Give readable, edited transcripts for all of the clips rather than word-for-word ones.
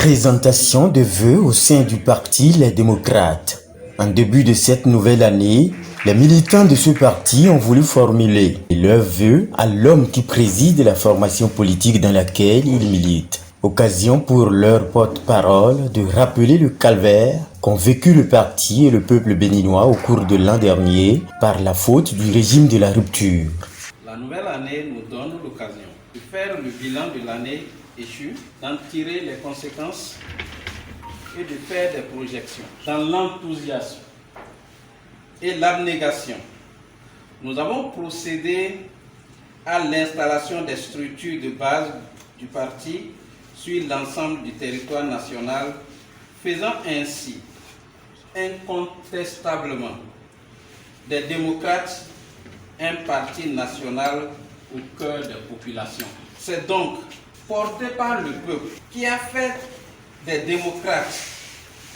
Présentation de vœux au sein du parti Les Démocrates. En début de cette nouvelle année, les militants de ce parti ont voulu formuler leurs vœux à l'homme qui préside la formation politique dans laquelle ils militent. Occasion pour leur porte-parole de rappeler le calvaire qu'ont vécu le parti et le peuple béninois au cours de l'an dernier par la faute du régime de la rupture. La nouvelle année nous donne l'occasion de faire le bilan de l'année échue, d'en tirer les conséquences et de faire des projections. Dans l'enthousiasme et l'abnégation, nous avons procédé à l'installation des structures de base du parti sur l'ensemble du territoire national, faisant ainsi incontestablement des démocrates un parti national au cœur des populations. C'est donc porté par le peuple qui a fait des démocrates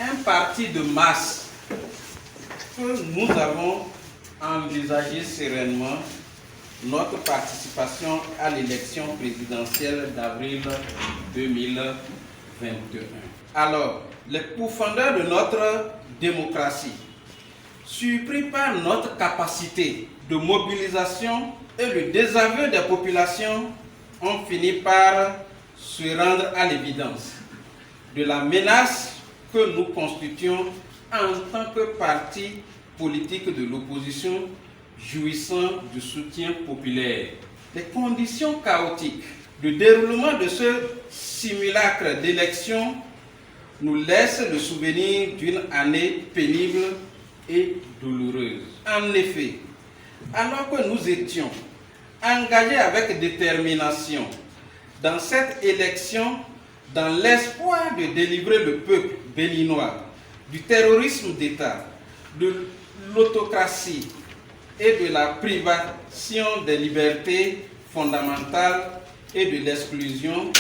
un parti de masse que nous avons envisagé sereinement notre participation à l'élection présidentielle d'avril 2021. Alors, les pourfendeurs de notre démocratie, surpris par notre capacité de mobilisation et le désaveu des populations, ont fini par se rendre à l'évidence de la menace que nous constituons en tant que parti politique de l'opposition jouissant du soutien populaire. Les conditions chaotiques de déroulement de ce simulacre d'élection nous laissent le souvenir d'une année pénible et douloureuse. En effet, alors que nous étions engagés avec détermination dans cette élection, dans l'espoir de délivrer le peuple béninois du terrorisme d'État, de l'autocratie et de la privation des libertés fondamentales et de l'exclusion,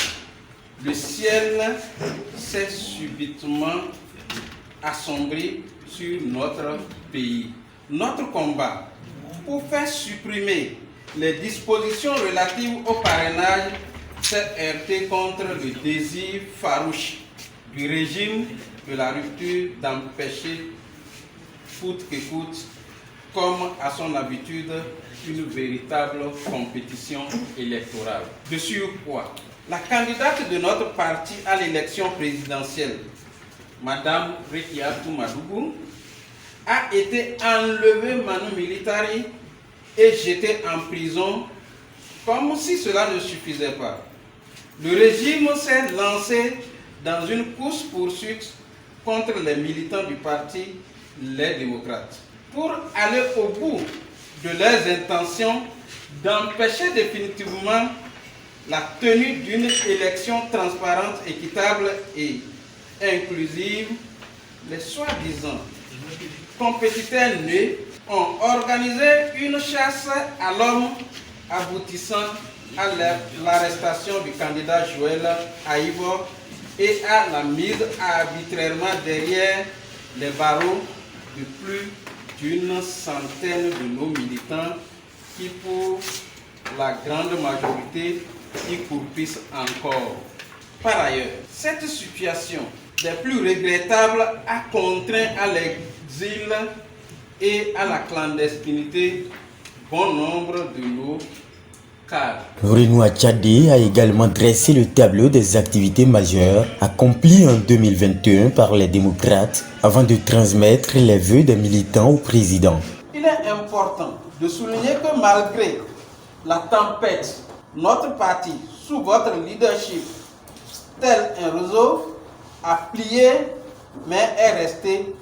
le ciel s'est subitement assombri sur notre pays. Notre combat pour faire supprimer les dispositions relatives au parrainage s'est heurté contre le désir farouche du régime de la rupture d'empêcher, coûte que coûte, comme à son habitude, une véritable compétition électorale. De surcroît, la candidate de notre parti à l'élection présidentielle, Madame Rekiatou Madougou, a été enlevée manu militari et jetée en prison comme si cela ne suffisait pas. Le régime s'est lancé dans une course-poursuite contre les militants du parti Les Démocrates pour aller au bout de leurs intentions d'empêcher définitivement la tenue d'une élection transparente, équitable et inclusive. Les soi-disant compétiteurs nés ont organisé une chasse à l'homme aboutissant à l'arrestation du candidat Joël Aïbo et à la mise arbitrairement derrière les barreaux de plus d'une centaine de nos militants qui, pour la grande majorité, y croupissent encore. Par ailleurs, cette situation des plus regrettables a contraint à l'exil et à la clandestinité bon nombre de nos cadres. Renoir Tchadé a également dressé le tableau des activités majeures accomplies en 2021 par les démocrates avant de transmettre les vœux des militants au président. Il est important de souligner que malgré la tempête, notre parti, sous votre leadership, tel un réseau, a plié mais est resté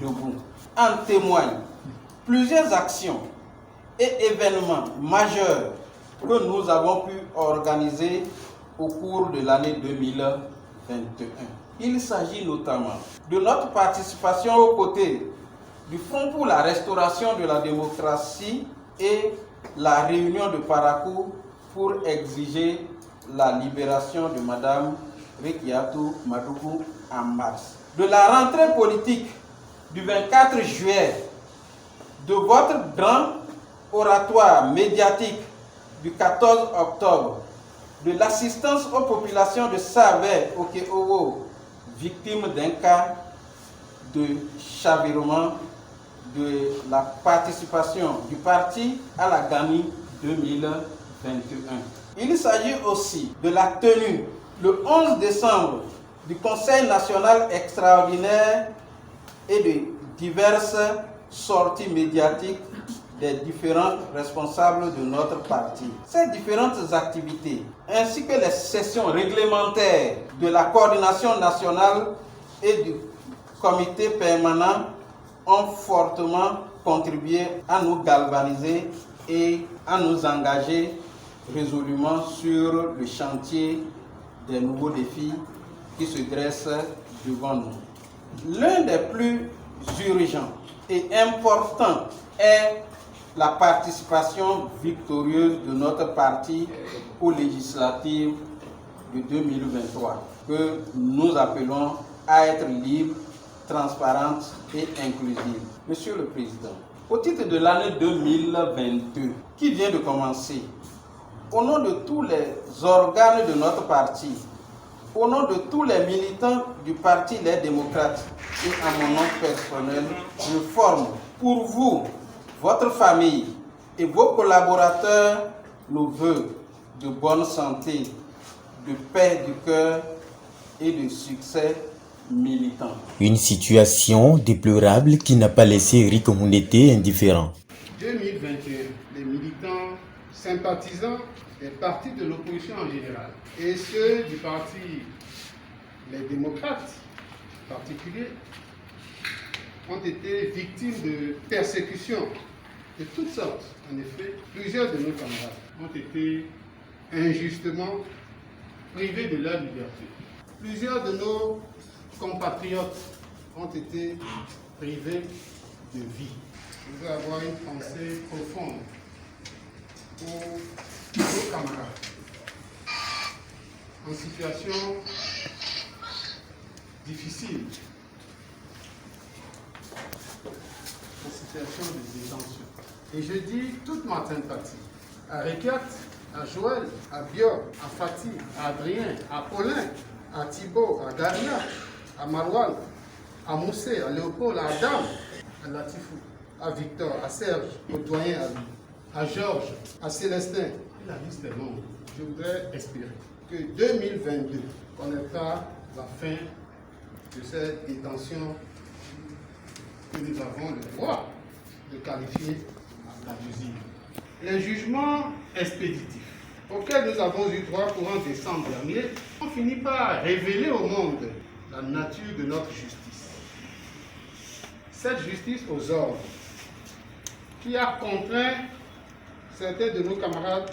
debout. En témoignent plusieurs actions et événements majeurs que nous avons pu organiser au cours de l'année 2021. Il s'agit notamment de notre participation aux côtés du Front pour la restauration de la démocratie et la réunion de Parakou pour exiger la libération de Madame Rekiatou Madougou en mars. De la rentrée politique du 24 juillet, de votre grand oratoire médiatique du 14 octobre, de l'assistance aux populations de Savè, Oké-Owo victimes d'un cas de chavirement de la participation du parti à la GAMI 2021. Il s'agit aussi de la tenue le 11 décembre du Conseil national extraordinaire et de diverses sorties médiatiques des différents responsables de notre parti. Ces différentes activités, ainsi que les sessions réglementaires de la coordination nationale et du comité permanent, ont fortement contribué à nous galvaniser et à nous engager résolument sur le chantier des nouveaux défis qui se dressent devant nous. L'un des plus urgents et importants est la participation victorieuse de notre parti aux législatives de 2023, que nous appelons à être libre, transparente et inclusive. Monsieur le Président, au titre de l'année 2022 qui vient de commencer, au nom de tous les organes de notre parti, au nom de tous les militants du Parti Les Démocrates et à mon nom personnel, je forme pour vous, votre famille et vos collaborateurs nos vœux de bonne santé, de paix du cœur et de succès militant. Une situation déplorable qui n'a pas laissé Eric Omoundete indifférent. 2021, les militants sympathisants des partis de l'opposition en général et ceux du parti Les Démocrates en particulier ont été victimes de persécutions de toutes sortes. En effet, plusieurs de nos camarades ont été injustement privés de leur liberté. Plusieurs de nos compatriotes ont été privés de vie. Je veux avoir une pensée profonde pour nos camarades en situation difficile, en situation de détention. Et je dis toute ma sympathie à Rekiat, à Joël, à Bior, à Fatih, à Adrien, à Paulin, à Thibaut, à Daria, à Marwan, à Moussé, à Léopold, à Adam, à Latifou, à Victor, à Serge, au doyen Ali, à Georges, à Célestin. La liste est longue. Je voudrais espérer que 2022 connaîtra la fin de cette détention que nous avons le droit de qualifier d'abusive. Les jugements expéditifs auxquels nous avons eu droit courant décembre dernier ont fini par révéler au monde la nature de notre justice. Cette justice aux ordres qui a contraint certains de nos camarades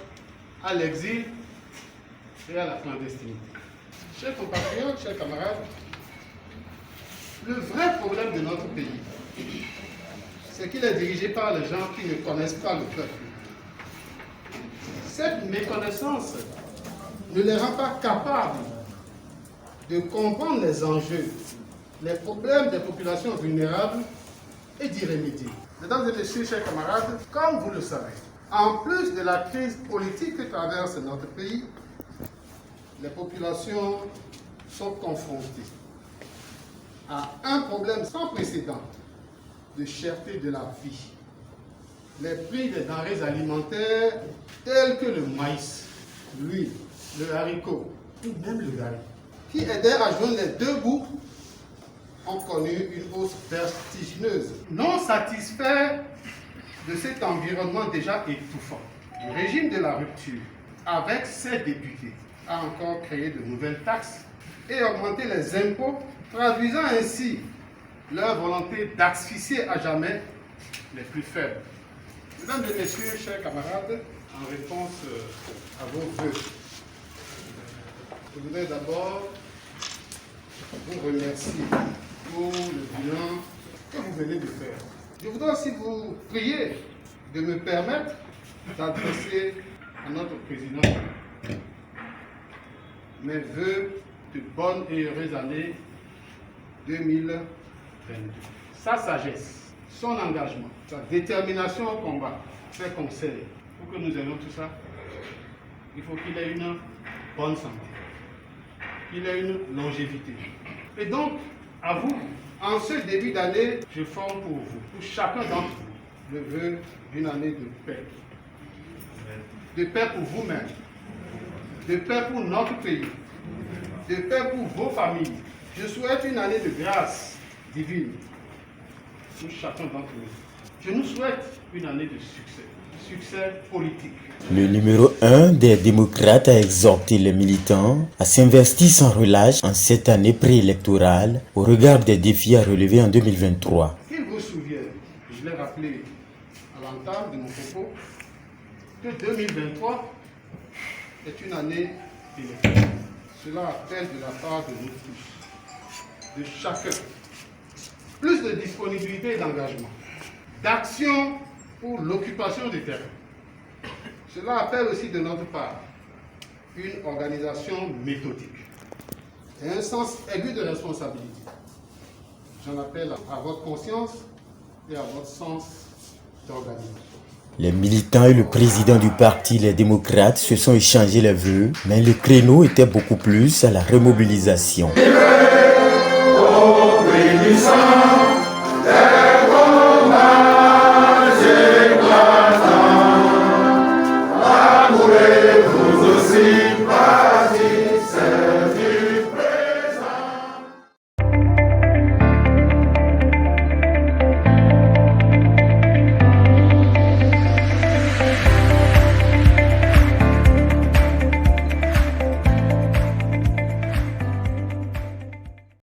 à l'exil et à la clandestinité. Chers compatriotes, chers camarades, le vrai problème de notre pays, c'est qu'il est dirigé par les gens qui ne connaissent pas le peuple. Cette méconnaissance ne les rend pas capables de comprendre les enjeux, les problèmes des populations vulnérables et d'y remédier. Mesdames et messieurs, chers camarades, comme vous le savez, en plus de la crise politique que traverse notre pays, les populations sont confrontées à un problème sans précédent de cherté de la vie. Les prix des denrées alimentaires tels que le maïs, l'huile, le haricot et même le gari, qui aidaient à joindre les deux bouts, ont connu une hausse vertigineuse. Non satisfait de cet environnement déjà étouffant, le régime de la rupture, avec ses députés, a encore créé de nouvelles taxes et augmenté les impôts, traduisant ainsi leur volonté d'asphyxier à jamais les plus faibles. Mesdames et messieurs, chers camarades, en réponse à vos vœux, je voudrais d'abord vous remercier pour le bilan que vous venez de faire. Je voudrais aussi vous prier de me permettre d'adresser à notre président mes vœux de bonne et heureuse année 2022. Sa sagesse, son engagement, sa détermination au combat, ses conseils, pour que nous ayons tout ça, il faut qu'il ait une bonne santé, qu'il ait une longévité, Et donc, à vous, en ce début d'année, je forme pour vous, pour chacun d'entre vous, le vœu d'une année de paix. De paix pour vous-même, de paix pour notre pays, de paix pour vos familles. Je souhaite une année de grâce divine pour chacun d'entre nous. Je nous souhaite une année de succès politique. Le numéro 1 des démocrates a exhorté les militants à s'investir sans relâche en cette année préélectorale au regard des défis à relever en 2023. Qu'il vous souvienne, je l'ai rappelé à l'entame de mon propos, que 2023 est une année électorale. Cela appelle de la part de nous tous, de chacun, plus de disponibilité et d'engagement, d'action pour l'occupation des terrains. Cela appelle aussi de notre part une organisation méthodique et un sens aigu de responsabilité. J'en appelle à votre conscience et à votre sens d'organisation. Les militants et le président du parti, les démocrates, se sont échangés les vœux, mais le créneau était beaucoup plus à la remobilisation.